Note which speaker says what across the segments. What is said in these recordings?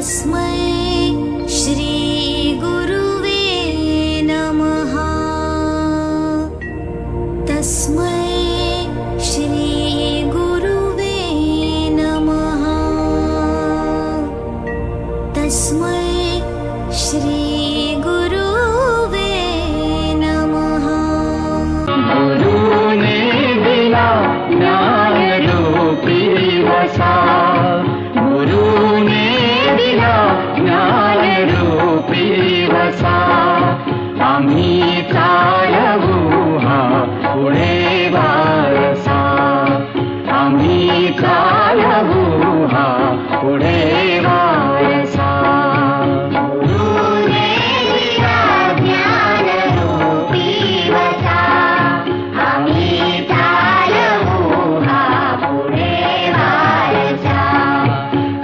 Speaker 1: तस्मै श्री गुरुवे नमः। तस्मै श्री गुरुवे नमः। तस्मै श्री गुरुवे नमः।
Speaker 2: गुरुने दिला ज्ञानरूपी वसा, गुरुने दिला ज्ञानरूपी वसा, आम्ही चालवू हा पुढे वारसा, आम्ही चालवू हा पुढे वारसा।
Speaker 3: गुरुने दिला ज्ञानरूपी वसा, आम्ही चालवू हा पुढे वारसा,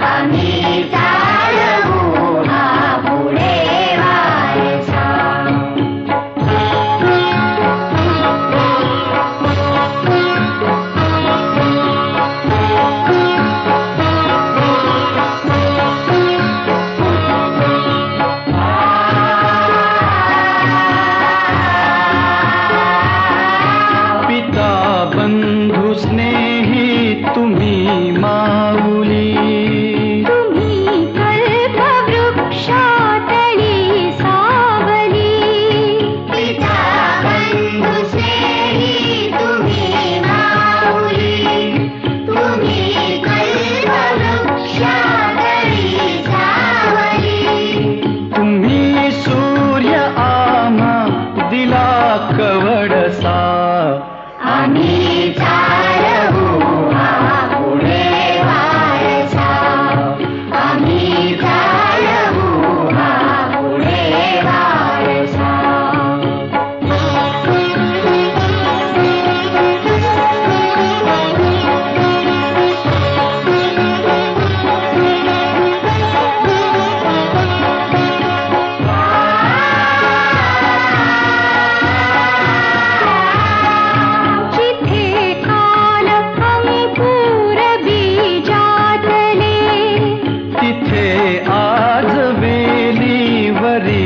Speaker 3: आम्ही चालवू हा पुढे वारसा।
Speaker 2: पिता बंधु स्नेही तुम्ही माऊली,
Speaker 3: तुम्ही कल्पवृक्षातली सावली, पिता बंधु स्नेही तुम्ही माऊली, तुम्ही कल्पवृक्षातली सावली,
Speaker 2: तुम्ही सूर्य आम्हा दिला कवडसा,
Speaker 3: आम्ही चालवू हा पुढे वारसा, आम्ही चालवू हा पुढे वारसा। जिथे काल अंकुर बीजातले,
Speaker 2: तिथे आज वेलीवरी